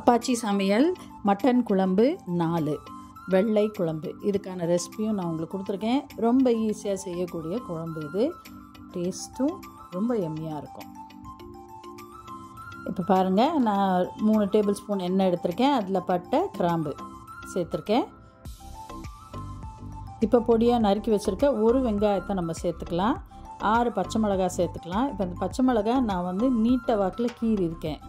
Apache சமையல் mutton குழம்பு 4 வெள்ளை குழம்பு. இதுக்கான ரெசிபியும் நான் உங்களுக்கு கொடுத்துருக்கேன். ரொம்ப ஈஸியாக செய்யக்கூடிய குழம்பு இது. டேஸ்ட்டும் ரொம்ப எம்மியாக இருக்கும். இப்போ பாருங்கள், நான் 3 டேபிள் ஸ்பூன் எண்ணெய் எடுத்திருக்கேன். அதில் பட்டை கிராம்பு சேர்த்துருக்கேன். இப்போ பொடியாக நறுக்கி வச்சுருக்க ஒரு வெங்காயத்தை நம்ம சேர்த்துக்கலாம். 6 பச்சை மிளகாய் சேர்த்துக்கலாம். இப்போ இந்த பச்சை மிளகாய் நான் நீட்ட வாக்கில் கீறி இருக்கேன்.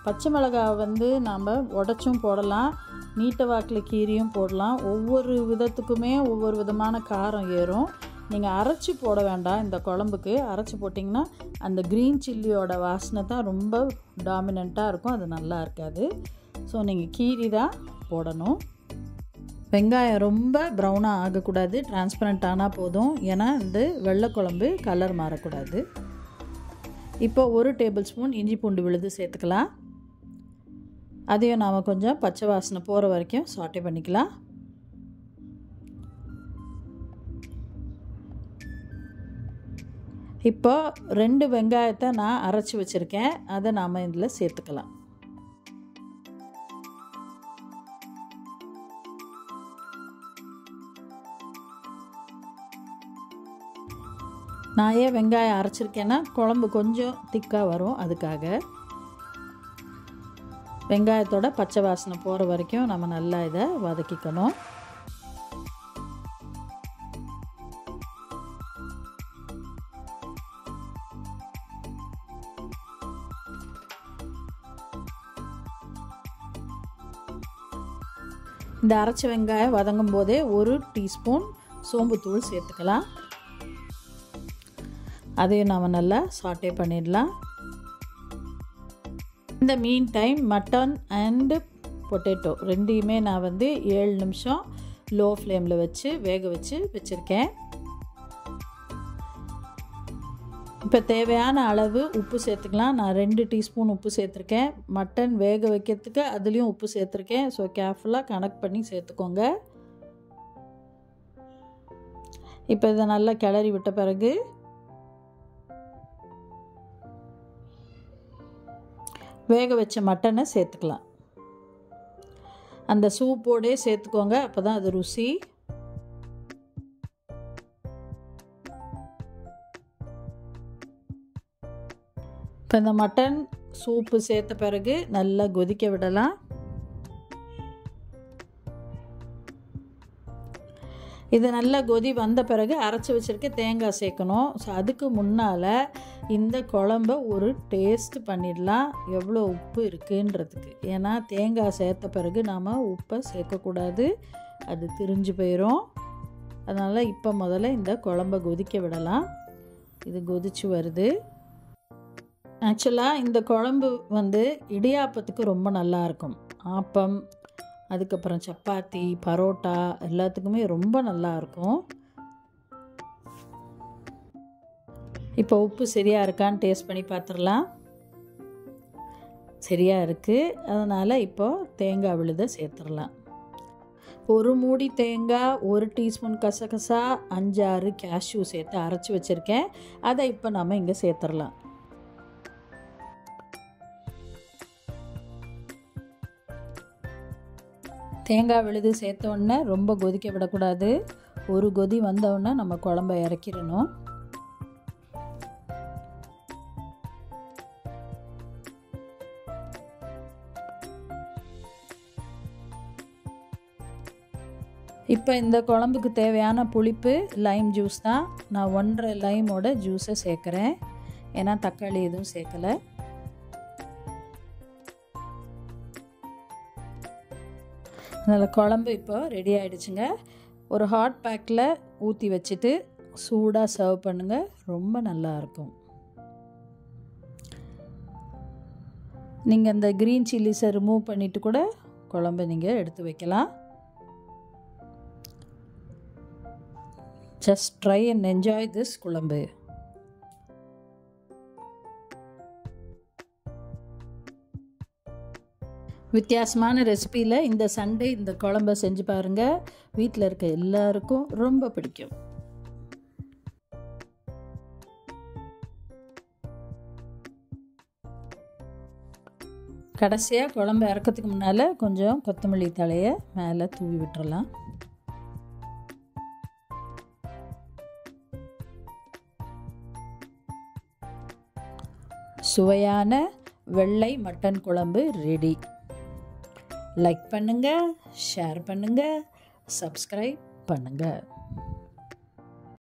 பச்சை மிளகாய் நாம் உடச்சும் போடலாம், நீட்ட வாக்கில் கீரியும் போடலாம். ஒவ்வொரு விதத்துக்குமே ஒவ்வொரு விதமான காரம் ஏறும். நீங்கள் அரைச்சி போட வேண்டாம். இந்த குழம்புக்கு அரைச்சி போட்டிங்கன்னா அந்த க்ரீன் சில்லியோட வாசனை தான் ரொம்ப டாமினண்ட்டாக இருக்கும். அது நல்லா இருக்காது. ஸோ நீங்கள் கீரி தான் போடணும். வெங்காயம் ரொம்ப ப்ரௌனாக ஆகக்கூடாது, டிரான்ஸ்பரண்ட் ஆனால் போதும். ஏன்னா இந்த வெள்ளை குழம்பு கலர் மாறக்கூடாது. இப்போ 1 டேபிள் ஸ்பூன் இஞ்சி பூண்டு விழுது சேர்த்துக்கலாம். அதையும் நாம் கொஞ்சம் பச்சை வாசனை போகிற வரைக்கும் சாட்டே பண்ணிக்கலாம். இப்போ 2 வெங்காயத்தை நான் அரைச்சி வச்சுருக்கேன். அதை நாம் இதில் சேர்த்துக்கலாம். நான் ஏன் வெங்காயம் அரைச்சிருக்கேன்னா குழம்பு கொஞ்சம் திக்காக வரும், அதுக்காக. வெங்காயத்தோட பச்சை வாசனை போகிற வரைக்கும் நம்ம நல்லா இதை வதக்கிக்கணும். இந்த அரைச்ச வெங்காயம் வதங்கும் போதே 1 டீஸ்பூன் சோம்புத்தூள் சேர்த்துக்கலாம். அதையும் நாம் நல்லா சாட்டே பண்ணிடலாம். இந்த mean time mutton and potato ரெண்டையுமே நான் 7 நிமிஷம் லோ ஃப்ளேமில் வச்சு வேக வச்சுருக்கேன். இப்போ தேவையான அளவு உப்பு சேர்த்துக்கலாம். நான் 2 டீஸ்பூன் உப்பு சேர்த்துருக்கேன். மட்டன் வேக வைக்கிறதுக்கு அதுலேயும் உப்பு சேர்த்துருக்கேன். ஸோ கேர்ஃபுல்லாக கனெக்ட் பண்ணி சேர்த்துக்கோங்க. இப்போ இதை நல்லா கிளறி விட்ட பிறகு வேக வச்ச மட்டனை சேர்த்துக்கலாம். அந்த சூப்போடே சேர்த்துக்கோங்க, அப்போ தான் அது ருசி. இப்போ இந்த மட்டன் சூப்பு சேர்த்த பிறகு நல்லா கொதிக்க விடலாம். இது நல்லா கொதி வந்த பிறகு அரைச்சி வச்சுருக்க தேங்காய் சேர்க்கணும். ஸோ அதுக்கு முன்னால் இந்த குழம்ப ஒரு டேஸ்ட் பண்ணிடலாம், எவ்வளோ உப்பு இருக்குன்றதுக்கு. ஏன்னா தேங்காய் சேர்த்த பிறகு நாம் உப்பை சேர்க்கக்கூடாது, அது திரிஞ்சு போயிடும். அதனால் இப்போ முதல்ல இந்த குழம்ப கொதிக்க விடலாம். இது கொதிச்சு வருது. ஆக்சுவலாக இந்த குழம்பு இடியாப்பத்துக்கு ரொம்ப நல்லாயிருக்கும். ஆப்பம், அதுக்கப்புறம் சப்பாத்தி, பரோட்டா எல்லாத்துக்குமே ரொம்ப நல்லாயிருக்கும். இப்போ உப்பு சரியாக இருக்கான்னு டேஸ்ட் பண்ணி பார்த்துடலாம். சரியாக இருக்குது. அதனால் இப்போது தேங்காய் விழுதை சேர்த்துடலாம். 1 மூடி தேங்காய், 1 டீஸ்பூன் கசகசா, 5-6 கேஷ்யூ சேர்த்து அரைச்சி வச்சுருக்கேன். அதை இப்போ நம்ம இங்கே சேர்த்துடலாம். தேங்காய் விழுது சேர்த்த உடனே ரொம்ப கொதிக்க விடக்கூடாது. ஒரு கொதி வந்தவுடனே நம்ம குழம்ப இறக்கிடணும். இப்போ இந்த குழம்புக்கு தேவையான புளிப்பு லைம் ஜூஸ் தான். நான் 1.5 லைமோட ஜூஸை சேர்க்குறேன். ஏன்னா தக்காளி எதுவும் சேர்க்கலை. அதில் குழம்பு இப்போ ரெடி ஆகிடுச்சுங்க. ஒரு ஹாட் பேக்கில் ஊற்றி வச்சுட்டு சூடாக சர்வ் பண்ணுங்கள், ரொம்ப நல்லாயிருக்கும். நீங்கள் இந்த க்ரீன் சில்லிஸை ரிமூவ் பண்ணிவிட்டு கூட குழம்பை நீங்கள் எடுத்து வைக்கலாம். Just try and enjoy this குழம்பு. வித்தியாசமான ரெசிபியில் இந்த சண்டே இந்த குழம்பை செஞ்சு பாருங்கள். வீட்டில் இருக்க எல்லாருக்கும் ரொம்ப பிடிக்கும். கடைசியாக குழம்பு இறக்கிறதுக்கு முன்னால் கொஞ்சம் கொத்தமல்லி தழையை மேலே தூவி விட்டுறலாம். சுவையான வெள்ளை மட்டன் குழம்பு ரெடி. லைக் பண்ணுங்கள், ஷேர் பண்ணுங்கள், சப்ஸ்கிரைப் பண்ணுங்கள்.